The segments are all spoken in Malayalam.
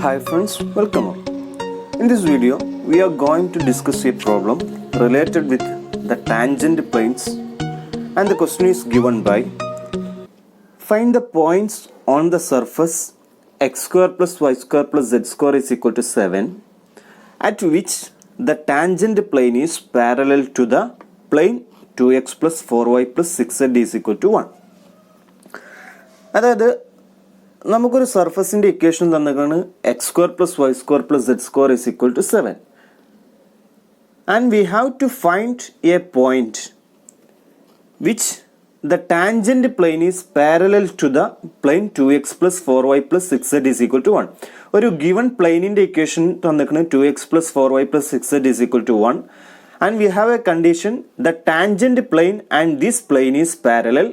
Hi friends, welcome up. In this video, we are going to discuss a problem related with the tangent planes, and the question is given by: find the points on the surface x square plus y square plus z square is equal to 7 at which the tangent plane is parallel to the plane 2x plus 4y plus 6z is equal to 1. അതായത് നമുക്കൊരു സർഫസിൻ്റെ ഇക്വേഷൻ തന്നേക്കാണ് x square plus y square plus z square is equal to 7 and we have to find a point which the tangent plane is parallel to the plane 2x plus 4y plus 6z is equal to 1. ഒരു ഗിവൺ പ്ലെയിനിൻ്റെ ഇക്വേഷൻ തന്നേക്കാണ് 2x plus 4y plus 6z is equal to 1 and we have a condition the tangent plane and this plane is parallel.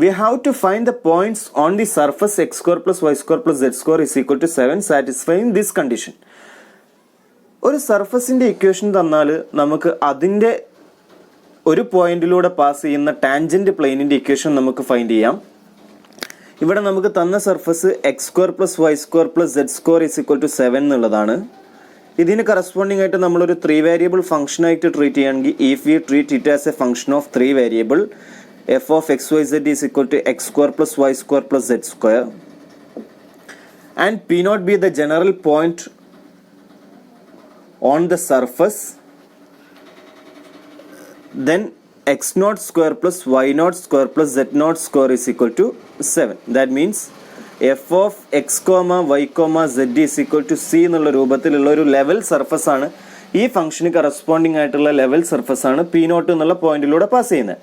We have to find the points on the surface x square plus y square plus z square is equal to 7 satisfying this condition. ഒരു സർഫസിൻ്റെ ഇക്വേഷൻ തന്നാൽ നമുക്ക് അതിൻ്റെ ഒരു പോയിന്റിലൂടെ പാസ് ചെയ്യുന്ന ടാൻജൻറ്റ് പ്ലെയിനിൻ്റെ ഇക്വേഷൻ നമുക്ക് ഫൈൻഡ് ചെയ്യാം. ഇവിടെ നമുക്ക് തന്ന surface x square plus y square plus z square is equal to 7 എന്നുള്ളതാണ്. ഇതിന് കറസ്പോണ്ടിങ് ആയിട്ട് നമ്മളൊരു 3 വേരിയബിൾ ഫംഗ്ഷൻ ആയിട്ട് ട്രീറ്റ് ചെയ്യുകയാണെങ്കിൽ if we treat it as a function of 3 variable f of xyz is equal to x square plus y square plus z square, and p naught be the general point on the surface, then x naught square plus y naught square plus z naught square is equal to 7. That means f of x comma y comma z is equal to c എന്നുള്ള രൂപത്തിലുള്ള ഒരു ലെവൽ സർഫസ് ആണ് ഈ ഫംഗ്ഷന് കറസ്പോണ്ടിങ് ആയിട്ടുള്ള ലെവൽ സർഫസ് ആണ് പി നോട്ട് എന്നുള്ള പോയിന്റിലൂടെ പാസ് ചെയ്യുന്നത്.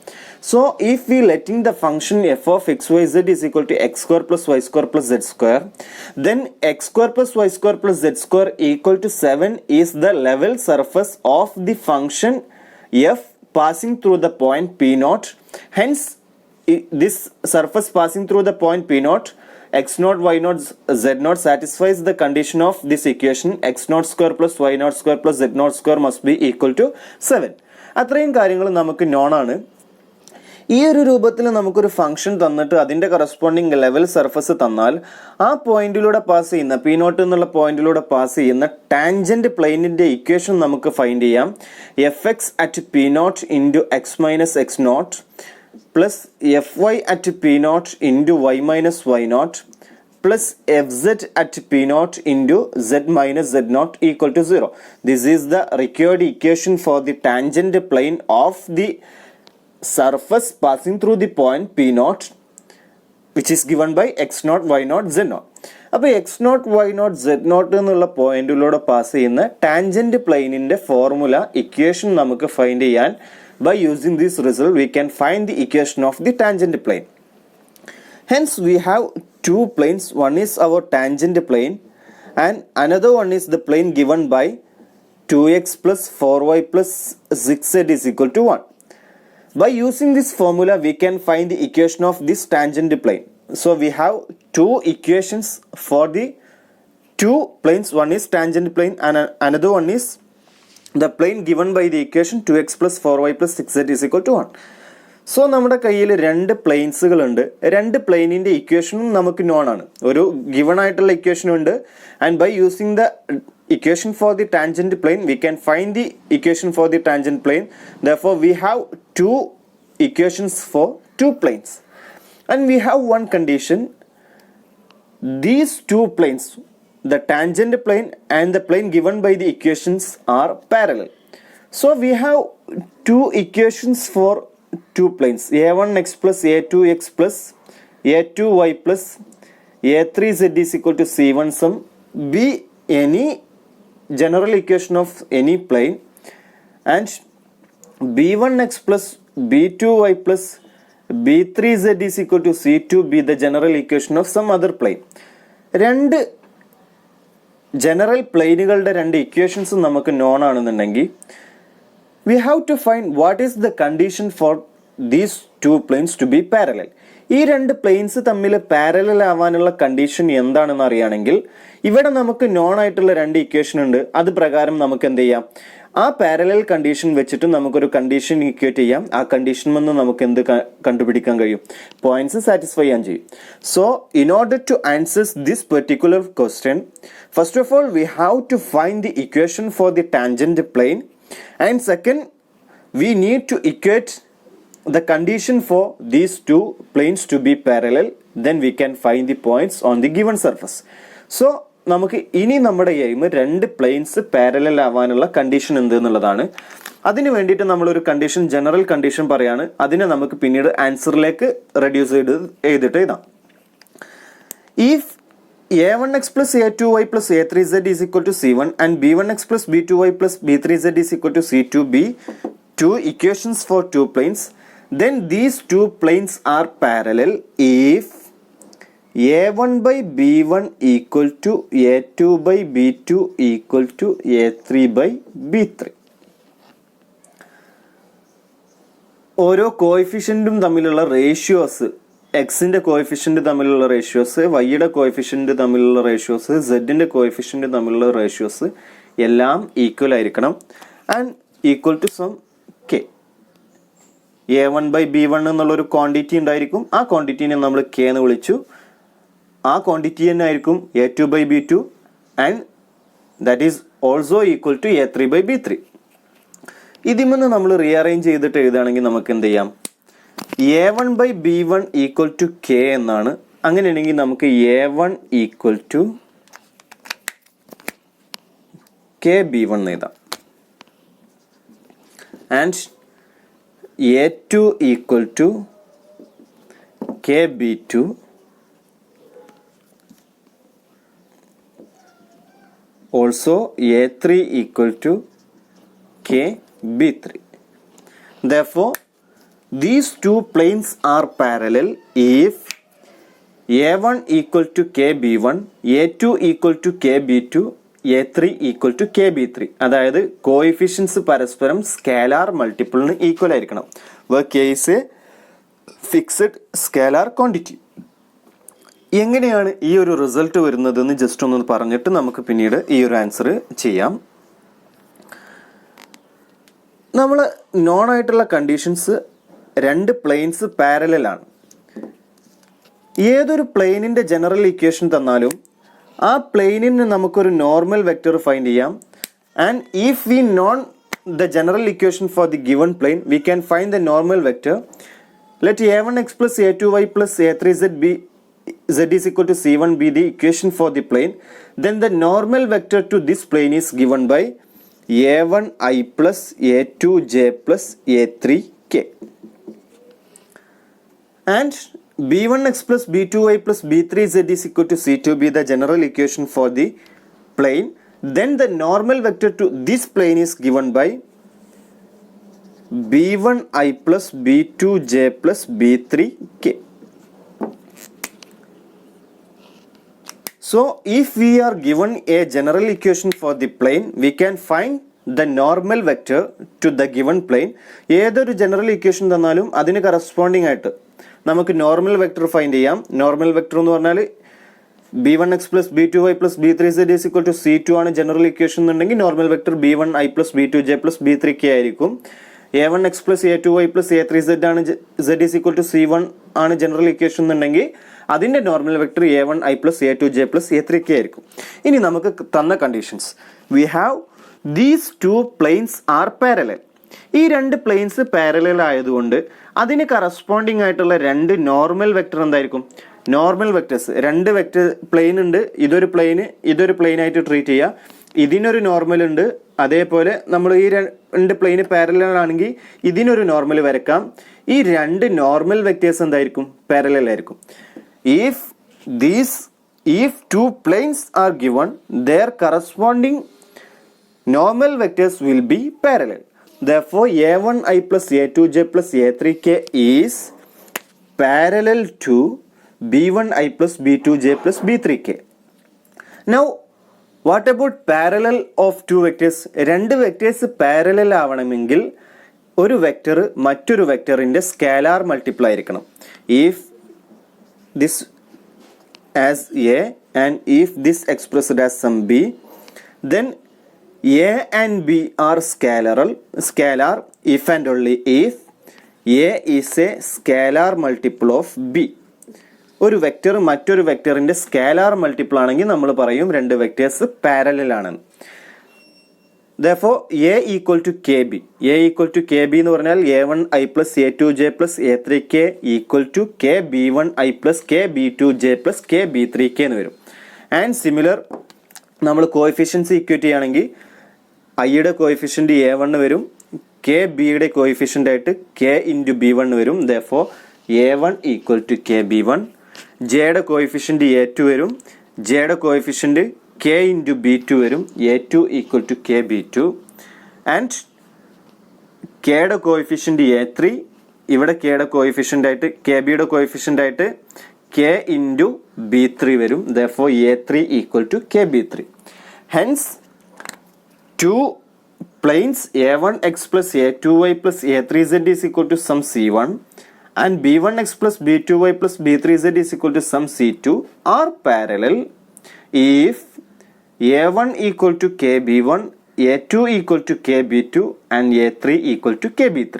So if we letting the function f of x y z is equal to x square plus y square plus z square, then x square plus y square plus z square equal to 7 is the level surface of the function f passing through the point p naught. Hence this surface passing through the point p not x naught y naught z naught satisfies the condition of this equation x naught square plus y naught square plus z naught square must be equal to 7. അത്രയും കാര്യങ്ങൾ നമുക്ക് നോൺ ആണ്. ഈ ഒരു രൂപത്തിൽ നമുക്കൊരു ഫംഗ്ഷൻ തന്നിട്ട് അതിൻ്റെ കറസ്പോണ്ടിങ് ലെവൽ സർഫസ് തന്നാൽ ആ പോയിന്റിലൂടെ പാസ് ചെയ്യുന്ന പി നോട്ട് എന്നുള്ള പോയിന്റിലൂടെ പാസ് ചെയ്യുന്ന ടാൻജൻറ്റ് പ്ലെയിനിൻ്റെ ഇക്വേഷൻ നമുക്ക് ഫൈൻഡ് ചെയ്യാം. F x at p naught into x minus x naught plus fy at p naught into y minus y naught plus fz at p naught into z minus z naught equal to 0. This is the required equation for the tangent plane of the surface passing through the point p naught, which is given by x naught y naught z naught. അപ്പോൾ x naught y naught z naught എന്നുള്ള പോയിന്റിലൂടെ പാസ് ചെയ്യുന്ന ടാൻജൻറ്റ് പ്ലെയിനിൻ്റെ ഫോർമുല ഇക്വേഷൻ നമുക്ക് ഫൈൻഡ് ചെയ്യാൻ by using this result we can find the equation of the tangent plane. Hence we have two planes. One is our tangent plane and another one is the plane given by 2x plus 4y plus 6z is equal to 1. By using this formula we can find the equation of this tangent plane. So we have two equations for the two planes. One is tangent plane and another one is the plane given by the equation 2x plus 4y plus 6z is equal to 1. So നമ്മുടെ കയ്യിൽ രണ്ട് പ്ലെയിൻസുകളുണ്ട്. രണ്ട് പ്ലെയിനിൻ്റെ ഇക്വേഷനും നമുക്ക് നോൺ ആണ്. ഒരു ഗിവൺ ആയിട്ടുള്ള ഇക്വേഷനും ഉണ്ട്. And by using the equation for the tangent plane we can find the equation for the tangent plane. Therefore we have two equations for two planes and we have one condition. These two planes, the tangent plane and the plane given by the equations are parallel. So we have two equations for two planes, a1x plus a2x plus a2y plus a3z is equal to c1 sum be any general equation of any plane, and b1x plus b2y plus b3z is equal to c2 be the general equation of some other plane. രണ്ട് ജനറൽ പ്ലെയിനുകളുടെ രണ്ട് ഇക്വേഷൻസും നമുക്ക് നോൺ ആണെന്നുണ്ടെങ്കിൽ we have to find what is the condition for these two planes to be parallel. ഈ രണ്ട് പ്ലെയിൻസ് തമ്മിൽ പാരലൽ ആവാനുള്ള കണ്ടീഷൻ എന്താണെന്ന് അറിയുകയാണെങ്കിൽ ഇവിടെ നമുക്ക് നോൺ ആയിട്ടുള്ള രണ്ട് ഇക്വേഷൻ ഉണ്ട്. അത് പ്രകാരം നമുക്ക് എന്ത് ചെയ്യാം, ആ പാരലൽ കണ്ടീഷൻ വെച്ചിട്ട് നമുക്കൊരു കണ്ടീഷൻ ഇക്വേറ്റ് ചെയ്യാം. ആ കണ്ടീഷൻ വന്ന് നമുക്ക് എന്ത് കണ്ടുപിടിക്കാൻ കഴിയും? പോയിന്റ്സ് സാറ്റിസ്ഫൈ ചെയ്യാൻ ചെയ്യും. So in order to answer this particular question, first of all we have to find the equation for the tangent plane, and second we need to equate the condition for these two planes to be parallel, then we can find the points on the given surface. So നമുക്ക് ഇനി നമ്മുടെ എയിം രണ്ട് പ്ലെയിൻസ് പാരലൽ ആവാനുള്ള കണ്ടീഷൻ എന്ത് എന്നുള്ളതാണ്. അതിന് വേണ്ടിയിട്ട് നമ്മളൊരു കണ്ടീഷൻ, ജനറൽ കണ്ടീഷൻ പറയാണ്. അതിനെ നമുക്ക് പിന്നീട് ആൻസറിലേക്ക് റെഡ്യൂസ് ചെയ്തിട്ട് എഴുതാം. If a1x plus a2y plus a3z is equal to c1 and b1x plus b2y plus b3z is equal to c2 be two equations for two planes, then these two planes are parallel if a1 by b1 equal to a2 by b2 equal to a3 by b3. ഓരോ കോഎഫിഷ്യൻറ്റും തമ്മിലുള്ള റേഷ്യോസ്, എക്സിൻ്റെ കോഎഫിഷ്യൻറ്റ് തമ്മിലുള്ള റേഷ്യോസ്, വൈയുടെ കോഎഫിഷ്യൻറ്റ് തമ്മിലുള്ള റേഷ്യോസ്, സെഡിൻ്റെ കോഎഫിഷ്യൻറ്റ് തമ്മിലുള്ള റേഷ്യോസ് എല്ലാം ഈക്വൽ ആയിരിക്കണം and equal to some k. a1 by b1 എന്നുള്ളൊരു ക്വാണ്ടിറ്റി ഉണ്ടായിരിക്കും. ആ ക്വാണ്ടിറ്റീനെ നമ്മൾ കെ എന്ന് വിളിച്ചു. ആ ക്വാണ്ടിറ്റി തന്നെ ആയിരിക്കും a2 by b2 and that is also equal to a3 by b3. ഇതിമെന്ന് നമ്മൾ റീഅറേഞ്ച് ചെയ്തിട്ട് എഴുതുകയാണെങ്കിൽ നമുക്ക് എന്ത് ചെയ്യാം? a1 by b1 equal to K എന്നാണ്. അങ്ങനെയാണെങ്കിൽ നമുക്ക് a1 equal to K b1 എഴുതാം and a2 equal to kb2 also a3 equal to kb3. Therefore these two planes are parallel if a1 equal to kb1, a2 equal to kb2, a3 equal to kb3. അതായത് കോഎഫിഷ്യൻസ് പരസ്പരം സ്കേലാർ മൾട്ടിപ്പിളിന് ഈക്വൽ ആയിരിക്കണം. Where k is a fixed scalar quantity. എങ്ങനെയാണ് ഈ ഒരു റിസൾട്ട് വരുന്നതെന്ന് ജസ്റ്റ് ഒന്ന് പറഞ്ഞിട്ട് നമുക്ക് പിന്നീട് ഈ ഒരു ആൻസർ ചെയ്യാം. നമ്മൾ നോൺ ആയിട്ടുള്ള കണ്ടീഷൻസ്, രണ്ട് പ്ലെയിൻസ് പാരലലാണ്. ഏതൊരു പ്ലെയിനിൻ്റെ ജനറൽ ഇക്വേഷൻ തന്നാലും ആ പ്ലെയിനിന് നമുക്കൊരു നോർമൽ വെക്റ്റർ ഫൈൻഡ് ചെയ്യാം. And if we known the general equation for the given plane we can find the normal vector. Let a1x plus a2y plus a3z be z is equal to c1 be the equation for the plane. Then the normal vector to this plane is given by a1i plus a2j plus a3k. And b1x plus b2y plus b3z is equal to c2 be the general equation for the plane. Then the normal vector to this plane is given by b1i plus b2j plus b3k. So if we are given a general equation for the plane, we can find the normal vector to the given plane. ഏതൊരു ജനറൽ ഇക്വേഷൻ തന്നാലും അതിന് കറസ്പോണ്ടിങ് ആയിട്ട് നമുക്ക് നോർമൽ വെക്ടർ ഫൈൻഡ് ചെയ്യാം. നോർമൽ വെക്ടർ എന്ന് പറഞ്ഞാൽ b1x plus b2y plus b3z is equal to c2 ആണ് ജനറൽ ഇക്വേഷൻ എന്നുണ്ടെങ്കിൽ normal vector b1i plus b2j plus b3k ആയിരിക്കും. a1x plus a2y plus a3z ആണ് z is equal to c1 ആണ് ജനറൽ ഇക്വേഷൻ എന്നുണ്ടെങ്കിൽ അതിൻ്റെ normal vector a1i plus a2j plus a3k ആയിരിക്കും. ഇനി നമുക്ക് തന്ന conditions, we have these two planes are parallel. ഈ രണ്ട് പ്ലെയിൻസ് പാരലൽ ആയതുകൊണ്ട് അതിന് കറസ്പോണ്ടിങ് ആയിട്ടുള്ള രണ്ട് നോർമൽ വെക്ടർ എന്തായിരിക്കും? നോർമൽ വെക്ടേഴ്സ്, രണ്ട് വെക്ടർ പ്ലെയിൻ ഉണ്ട്, ഇതൊരു പ്ലെയിൻ ആയിട്ട് ട്രീറ്റ് ചെയ്യുക. ഇതിനൊരു നോർമൽ ഉണ്ട്. അതേപോലെ നമ്മൾ ഈ രണ്ട് പ്ലെയിന് പാരലൽ ആണെങ്കിൽ ഇതിനൊരു നോർമൽ വരക്കാം. ഈ രണ്ട് നോർമൽ വെക്ടേഴ്സ് എന്തായിരിക്കും? പാരലൽ ആയിരിക്കും. If two planes are given, their corresponding normal vectors will be parallel. Therefore a1i plus a2j plus a3k is parallel to b1i plus b2j plus b3k. Now what about parallel of two vectors? രണ്ട് വെക്ടേഴ്സ് പാരലൽ ആവണമെങ്കിൽ ഒരു വെക്ടർ മറ്റൊരു വെക്ടറിൻ്റെ സ്കേലാർ മൾട്ടിപ്പിൾ ആയിരിക്കണം. If this as a and if this expressed as some b, then A and B are scalar if and only if A is a scalar multiple of B. ഒരു വെക്റ്റർ മറ്റൊരു വെക്റ്ററിൻ്റെ സ്കാലാർ മൾട്ടിപ്പിൾ ആണെങ്കിൽ നമ്മൾ പറയും രണ്ട് വെക്റ്റേഴ്സ് പാരലൽ ആണെന്ന്. Therefore A equal to KB. A equal to KB എന്ന് പറഞ്ഞാൽ A1I plus A2J plus A3K equal to KB1I plus KB2J plus KB3K എന്ന് വരും. ആൻഡ് സിമിലർ നമ്മൾ കോഎഫിഷ്യൻസ് ഇക്വേറ്റ് ചെയ്യുകയാണെങ്കിൽ ഐയുടെ കോഎഫിഷ്യൻ്റ് A1 വരും, കെ ബിയുടെ കോഎഫിഷ്യൻ്റ് ആയിട്ട് K ഇൻറ്റു B1 വരും. Therefore A1 equal to KB1. ജെയുടെ കോഎഫിഷ്യൻ്റ് A2 വരും, ജെയുടെ കോഎഫിഷ്യൻ്റ് K ഇൻറ്റു B2 വരും, A2 equal to KB2. And കെയുടെ കോഎഫിഷ്യൻ്റ് A3, ഇവിടെ കെയുടെ കോഎഫിഷ്യൻ്റ് ആയിട്ട് KB യുടെ കോഎഫിഷ്യൻ്റ് ആയിട്ട് K ഇൻറ്റു B3 വരും. Therefore A3 equal to KB3. Hence two planes A1x plus A2y plus A3z is equal to some C1 and B1x plus B2y plus B3z is equal to some C2 are parallel if A1 equal to KB1, A2 equal to KB2 and A3 equal to KB3.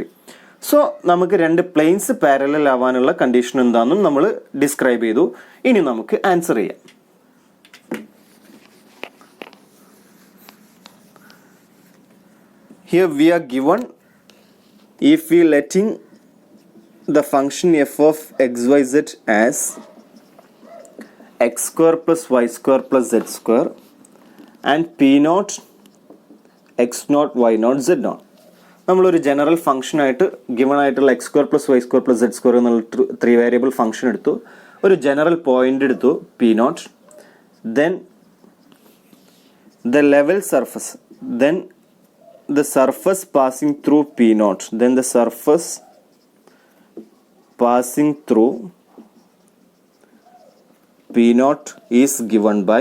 So നമുക്ക് രണ്ട് പ്ലെയിൻസ് പാരലൽ ആവാനുള്ള കണ്ടീഷൻ എന്താണെന്നും നമ്മൾ ഡിസ്ക്രൈബ് ചെയ്തു. ഇനി നമുക്ക് ആൻസർ ചെയ്യാം. Here we are given if we letting the function f of xyz as x square plus y square plus z square and p naught x naught y naught z naught. നമ്മളൊരു ജനറൽ ഫംഗ്ഷൻ ആയിട്ട് ഗിവൺ ആയിട്ടുള്ള x square plus y square plus z square എന്നുള്ള 3 വേരിയബിൾ ഫംഗ്ഷൻ എടുത്തു, ഒരു ജനറൽ പോയിന്റ് എടുത്തു p naught, then the level surface, then the surface passing through P naught, then the surface passing through P naught is given by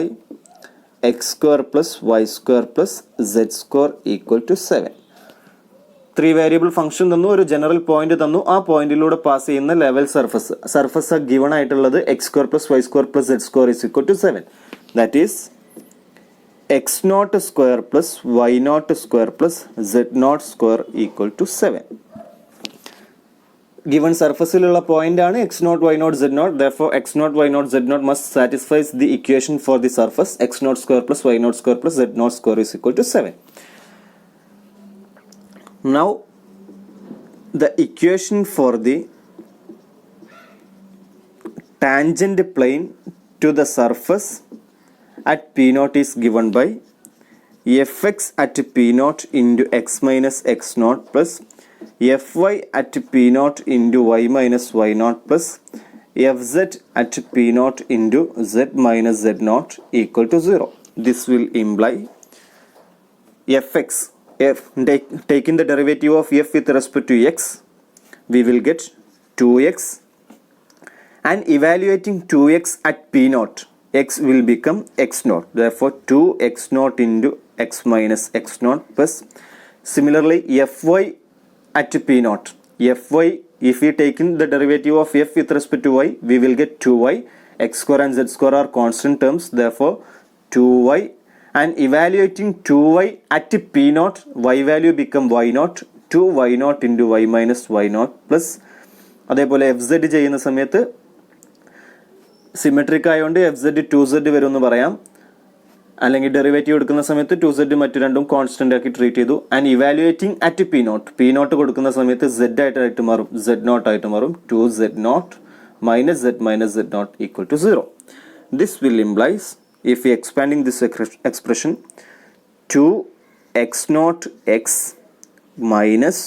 x square plus y square plus z square equal to 7. 3 variable function തന്നു, ഒരു ജനറൽ പോയിന്റ് തന്നു, ആ പോയിന്റിലൂടെ പാസ് ചെയ്യുന്ന ലെവൽ സർഫസ് ഗിവൺ ആയിട്ടുള്ളത് x square plus y square plus z square is equal to 7. That is x naught square plus y naught square plus z naught square equal to 7. Given സർഫസിലുള്ള point ആണ് x naught y naught z naught. Therefore x naught y naught z naught must satisfies the equation for the surface x naught square plus y naught square plus z naught square is equal to 7. Now the equation for the tangent plane to the surface at P naught is given by fx at P naught into x minus x naught plus fy at P naught into y minus y naught plus fz at P naught into z minus z naught equal to 0. This will imply fx, taking the derivative of f with respect to x, we will get 2x, and evaluating 2x at P naught, x will become x naught. Therefore 2x naught into x minus x naught plus similarly fy at P naught. Fy, if we taking the derivative of f with respect to y, we will get 2y. X square and z square are constant terms. Therefore 2y, and evaluating 2y at P naught, y value become y naught. 2y naught into y minus y naught plus അതേപോലെ fz ചെയ്യുന്ന സമയത്ത് സിമെട്രിക് ആയതുകൊണ്ട് എഫ് സെഡ് 2z വരും എന്ന് പറയാം, അല്ലെങ്കിൽ ഡെറിവേറ്റീവ് എടുക്കുന്ന സമയത്ത് 2z മറ്റു രണ്ടും കോൺസ്റ്റന്റ് ആക്കി ട്രീറ്റ് ചെയ്തു. And evaluating at p naught കൊടുക്കുന്ന സമയത്ത് z ആയിട്ട് മാറും, z നോട്ട് ആയിട്ട് മാറും. 2z naught minus z naught equal to 0. This will implies, if we expanding this expression, 2x naught x minus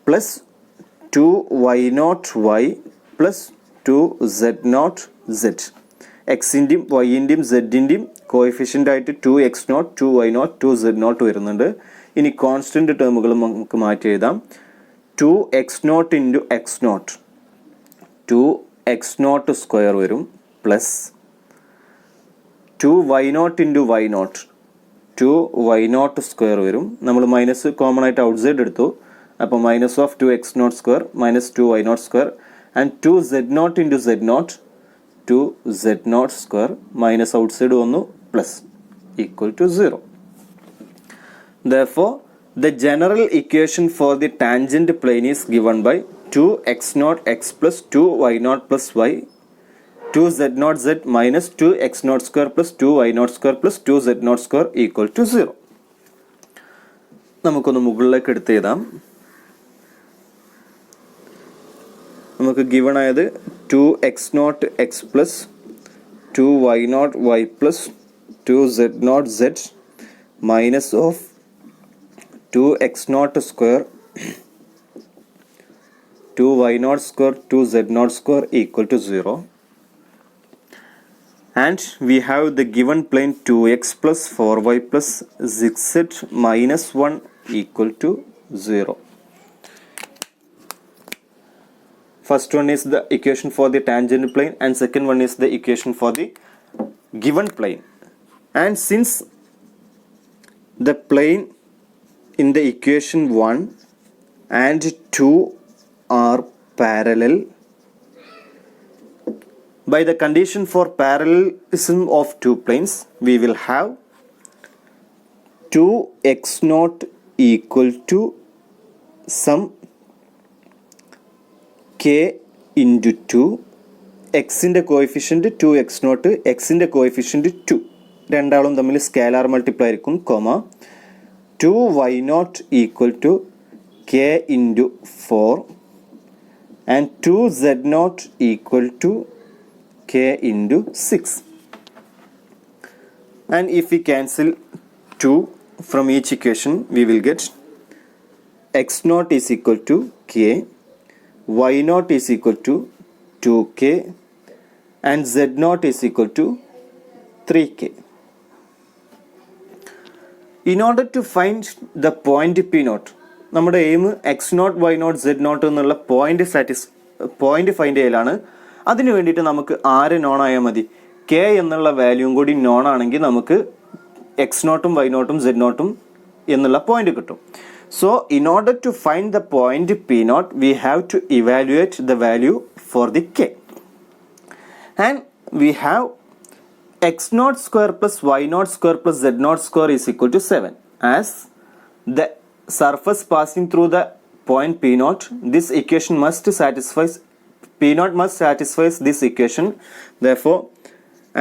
plus 2y naught y plus 2z naught z. എക്സിൻ്റെയും വൈൻ്റെയും സെഡിൻ്റെയും കോഎഫിഷ്യൻ്റ് ആയിട്ട് 2x naught 2y naught 2z naught വരുന്നുണ്ട്. ഇനി കോൺസ്റ്റന്റ് ടേമുകൾ നമുക്ക് മാറ്റി എഴുതാം. 2x naught into x naught 2x naught square വരും plus 2y naught into y naught 2y naught square വരും. നമ്മൾ മൈനസ് കോമൺ ആയിട്ട് ഔട്ട് സൈഡ് എടുത്തു, അപ്പോൾ minus of 2x naught square minus 2y naught square and 2z naught into z naught 2z naught square minus outside വന്നു plus equal to 0. Therefore, the general equation for the tangent plane is given by 2x0 x plus 2y0 plus y, 2z0 z minus 2x0 square plus 2y0 square plus 2z0 square equal to 0. നമുക്കൊന്ന് മുകളിലേക്ക് എടുത്ത് എഴുതാം. നമുക്ക് ഗിവൺ ആയത് 2x0 x plus 2y0 y plus 2z0 z minus of 2x0 square 2y0 square 2z0 square equal to 0. And we have the given plane 2x plus 4y plus 6z minus 1 equal to 0. First one is the equation for the tangent plane and second one is the equation for the given plane. And since the plane in the equation 1 and 2 are parallel, by the condition for parallelism of two planes, we will have 2x0 equal to some k into 2, x in the coefficient 2x0, x in the coefficient 2. രണ്ടാളും തമ്മിൽ സ്കേലാർ മൾട്ടിപ്ലൈ ആയിരിക്കും, comma 2y0 equal to k into 4 and 2z0 equal to k into 6. And if we cancel 2 from each equation, we will get x0 is equal to k, y0 is equal to 2k and z0 is equal to 3k. In order to find the point P0, നമ്മുടെ എയിം x0 y0 z0 എന്നുള്ള പോയിന്റ് ഫൈൻഡ് ചെയ്യലാണ്. അതിനു വേണ്ടിയിട്ട് നമുക്ക് ആര് നോൺ ആയാൽ മതി, k എന്നുള്ള വാല്യൂം കൂടി നോൺ ആണെങ്കിൽ നമുക്ക് x0 y0 z0 എന്നുള്ള പോയിന്റ് കിട്ടും. So in order to find the point P0, we have to evaluate the value for the k. And we have x0 square plus y0 square plus z0 square is equal to 7. As the surface passing through the point P0, this equation must satisfy, P0 must satisfy this equation. Therefore,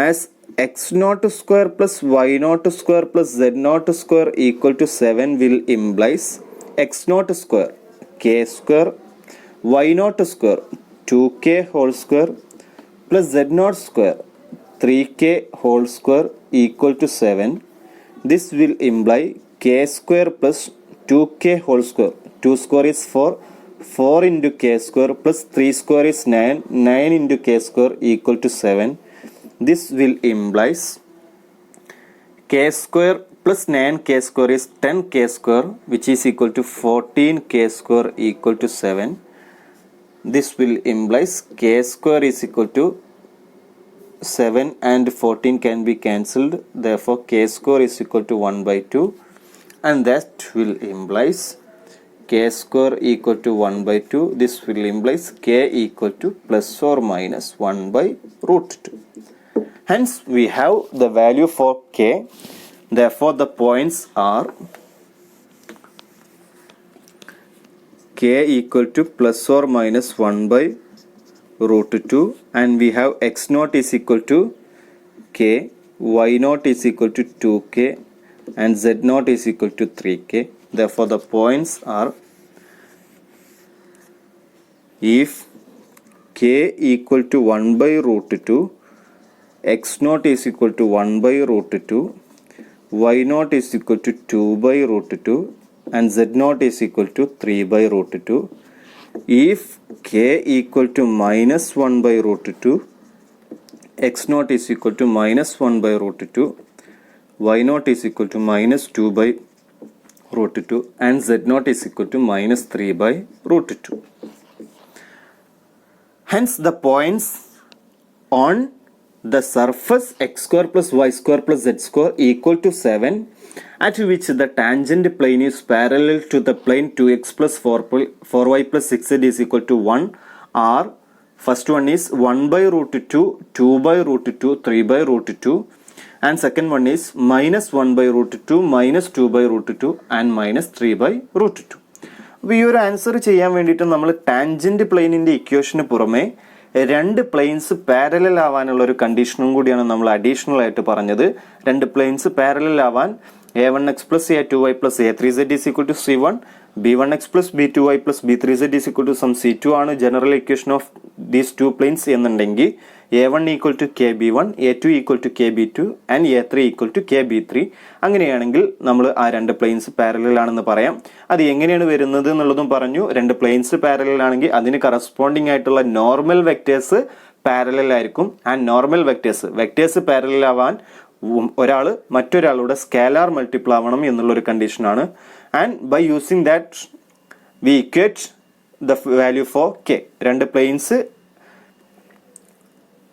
as x0 square plus y0 square plus z0 square equal to 7 will implies x0 square k square, y0 square 2k whole square plus z0 square 3k whole square equal to 7. This will imply k square plus 2k whole square. 2 square is 4, 4 into k square plus 3 square is 9, 9 into k square equal to 7. This will implies k square plus 9k square is 10k square, which is equal to 14k square equal to 7. This will implies k square is equal to 7 and 14 can be cancelled. Therefore, k square is equal to 1 by 2, and that will implies k square equal to 1 by 2. This will implies k equal to plus or minus 1 by root 2. Hence, we have the value for k. Therefore, the points are k equal to plus or minus 1 by root 2, and we have x0 is equal to k, y0 is equal to 2k and z0 is equal to 3k. Therefore, the points are, if k equal to 1 by root 2, x0 is equal to 1 by root 2, y0 is equal to 2 by root 2 and z0 is equal to 3 by root 2. If k equal to minus 1 by root 2, x0 is equal to minus 1 by root 2, y0 is equal to minus 2 by root 2 and z0 is equal to minus 3 by root 2. Hence, the points on the surface x square plus y square plus z square equal to 7, at which the tangent plane is parallel to the plane 2x plus 4y plus 6z is equal to 1 are, first one is 1 by root 2, 2 by root 2, 3 by root 2. And second one is -1/√2 -2/√2 and -3/√2. അപ്പോൾ ഈ ഒരു ആൻസർ ചെയ്യാൻ വേണ്ടിയിട്ട് നമ്മൾ ടാൻജന്റ് പ്ലെയിനിൻ്റെ ഇക്വേഷന് പുറമെ രണ്ട് പ്ലെയിൻസ് പാരലൽ ആവാനുള്ള ഒരു കണ്ടീഷനും കൂടിയാണ് നമ്മൾ അഡീഷണൽ ആയിട്ട് പറഞ്ഞത്. രണ്ട് പ്ലെയിൻസ് പാരലൽ ആവാൻ a1x plus a2y plus a3z is equal to c1, b1x plus b2y plus b3z is equal to some c2 ആണ് general equation of these two planes എന്നുണ്ടെങ്കിൽ a1 equal to kb1, a2 equal to kb2 and a3 equal to kb3. അങ്ങനെയാണെങ്കിൽ നമ്മൾ ആ രണ്ട് പ്ലെയിൻസ് പാരലൽ ആണെന്ന് പറയാം. അത് എങ്ങനെയാണ് വരുന്നത് എന്നുള്ളതും പറഞ്ഞു. രണ്ട് പ്ലെയിൻസ് പാരലൽ ആണെങ്കിൽ അതിന് കറസ്പോണ്ടിങ് ആയിട്ടുള്ള നോർമൽ വെക്ടേഴ്സ് പാരലൽ ആയിരിക്കും. ആൻഡ് നോർമൽ വെക്ടേഴ്സ് പാരലൽ ആവാൻ ഒരാൾ മറ്റൊരാളുടെ സ്കാലാർ മൾട്ടിപ്പിൾ ആവണം എന്നുള്ളൊരു കണ്ടീഷനാണ്. And by using that we equate the value for k. രണ്ട് പ്ലെയിൻസ്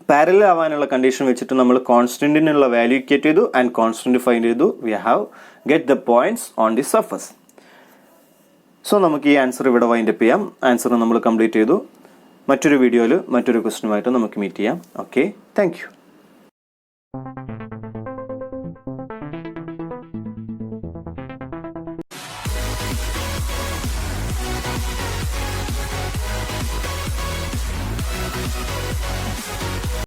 പാരലൽ ആവാനുള്ള കണ്ടീഷൻ വെച്ചിട്ട് നമ്മൾ കോൺസ്റ്റന്റിനുള്ള വാല്യൂ ഇക്വേറ്റ് ചെയ്തു ആൻഡ് കോൺസ്റ്റന്റ് ഫൈൻഡ് ചെയ്തു. We have get the points on the surface. So നമുക്ക് ഈ ആൻസർ ഇവിടെ വൈൻഡ് അപ്പ് ചെയ്യാം. ആൻസർ നമ്മൾ കംപ്ലീറ്റ് ചെയ്തു. മറ്റൊരു വീഡിയോയിൽ മറ്റൊരു ക്വസ്റ്റ്യനുമായിട്ട് നമുക്ക് മീറ്റ് ചെയ്യാം. Okay, thank you.